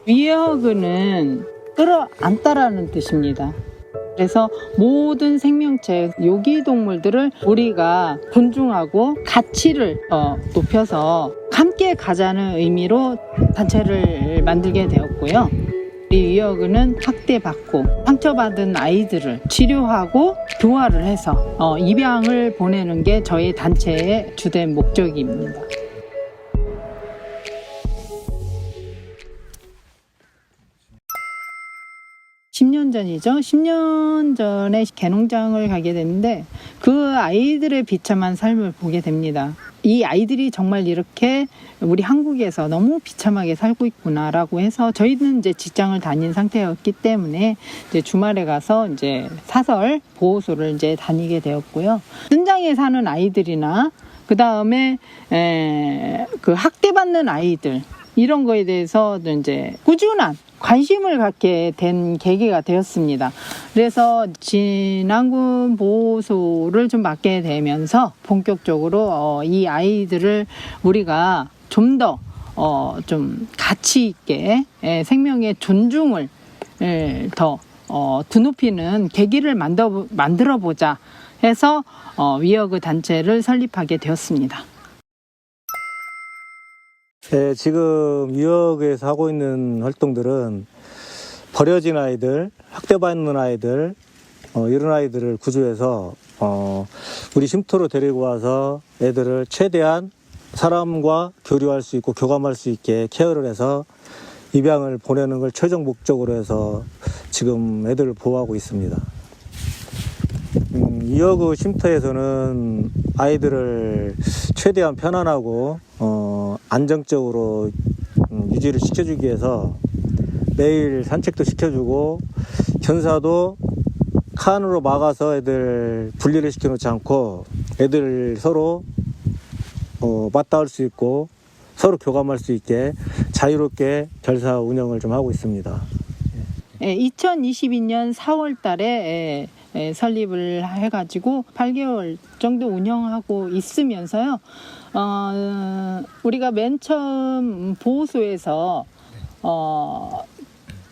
위허그는 끌어안다라는 뜻입니다. 그래서 모든 생명체, 요기동물들을 우리가 존중하고 가치를 높여서 함께 가자는 의미로 단체를 만들게 되었고요. 이 위허그는 학대받고 상처받은 아이들을 치료하고 교화를 해서 입양을 보내는 게 저희 단체의 주된 목적입니다. 10년 전이죠. 10년 전에 개농장을 가게 됐는데 그 아이들의 비참한 삶을 보게 됩니다. 이 아이들이 정말 이렇게 우리 한국에서 너무 비참하게 살고 있구나라고 해서 저희는 이제 직장을 다닌 상태였기 때문에 이제 주말에 가서 이제 사설 보호소를 이제 다니게 되었고요. 현장에 사는 아이들이나 그 다음에 그 학대받는 아이들 이런 거에 대해서 이제 꾸준한 관심을 갖게 된 계기가 되었습니다. 그래서 진안군 보호소를 좀 맡게 되면서 본격적으로 이 아이들을 우리가 좀 더 좀 가치 있게 생명의 존중을 더 드높이는 계기를 만들어 보자 해서 위허그 단체를 설립하게 되었습니다. 네, 지금 위허그에서 하고 있는 활동들은 버려진 아이들, 학대받는 아이들, 이런 아이들을 구조해서 우리 쉼터로 데리고 와서 애들을 최대한 사람과 교류할 수 있고 교감할 수 있게 케어를 해서 입양을 보내는 걸 최종 목적으로 해서 지금 애들을 보호하고 있습니다. 위허그 쉼터에서는 아이들을 최대한 편안하고 안정적으로 유지를 시켜주기 위해서 매일 산책도 시켜주고 견사도 칸으로 막아서 애들 분리를 시켜놓지 않고 애들 서로 맞닿을 수 있고 서로 교감할 수 있게 자유롭게 결사 운영을 좀 하고 있습니다. 2022년 4월 달에 설립을 해가지고 8개월 정도 운영하고 있으면서요. 우리가 맨 처음 보호소에서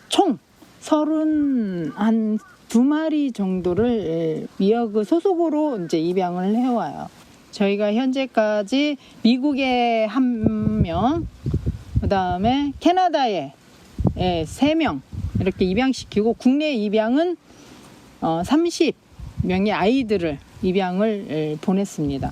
총 32마리 정도를 위허그 소속으로 이제 입양을 해와요. 저희가 현재까지 미국에 1명, 그 다음에 캐나다에 3명 이렇게 입양시키고 국내 입양은 30명의 아이들을 입양을 보냈습니다.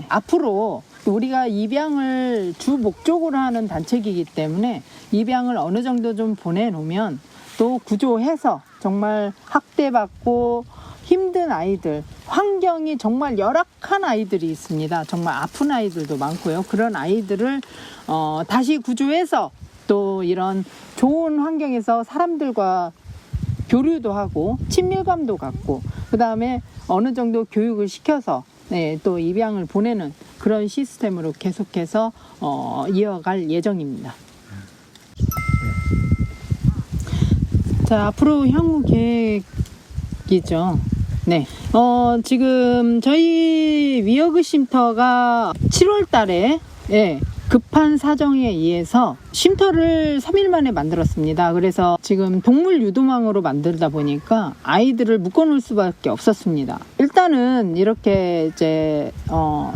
앞으로 우리가 입양을 주 목적으로 하는 단체이기 때문에 입양을 어느 정도 좀 보내놓으면 또 구조해서 정말 학대받고 힘든 아이들, 환경이 정말 열악한 아이들이 있습니다. 정말 아픈 아이들도 많고요. 그런 아이들을 다시 구조해서 또 이런 좋은 환경에서 사람들과 교류도 하고 친밀감도 갖고 그 다음에 어느 정도 교육을 시켜서 또 입양을 보내는 그런 시스템으로 계속해서 이어갈 예정입니다. 자, 앞으로 향후 계획이죠. 네. 지금 저희 위허그 쉼터가 7월 달에 급한 사정에 의해서 쉼터를 3일 만에 만들었습니다. 그래서 지금 동물 유도망으로 만들다 보니까 아이들을 묶어놓을 수밖에 없었습니다. 일단은 이렇게 이제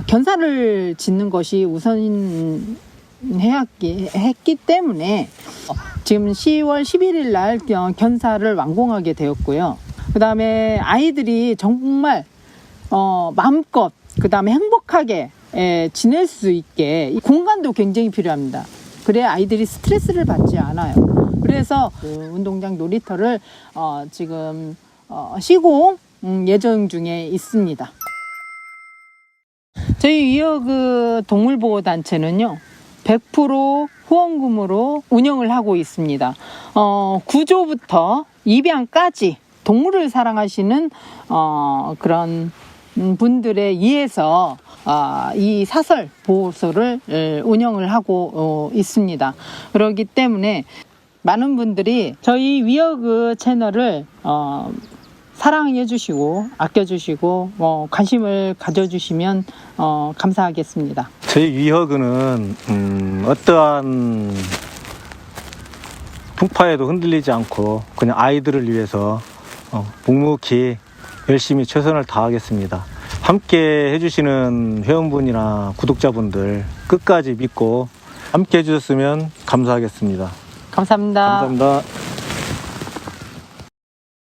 견사를 짓는 것이 우선했기 때문에 지금 10월 11일 날 견사를 완공하게 되었고요. 그 다음에 아이들이 정말 마음껏 그 다음에 행복하게 지낼 수 있게 공간도 굉장히 필요합니다. 그래야 아이들이 스트레스를 받지 않아요. 그래서 운동장 놀이터를 지금 시공 예정 중에 있습니다. 저희 위허그 동물보호단체는요 100% 후원금으로 운영을 하고 있습니다. 구조부터 입양까지 동물을 사랑하시는 그런 분들에 의해서 이 사설 보호소를 운영을 하고 있습니다. 그렇기 때문에 많은 분들이 저희 위허그 채널을 사랑해 주시고 아껴 주시고 관심을 가져주시면 감사하겠습니다. 저희 위허그는 어떠한 풍파에도 흔들리지 않고 그냥 아이들을 위해서 묵묵히 열심히 최선을 다하겠습니다. 함께 해주시는 회원분이나 구독자분들 끝까지 믿고 함께 해주셨으면 감사하겠습니다. 감사합니다. 감사합니다.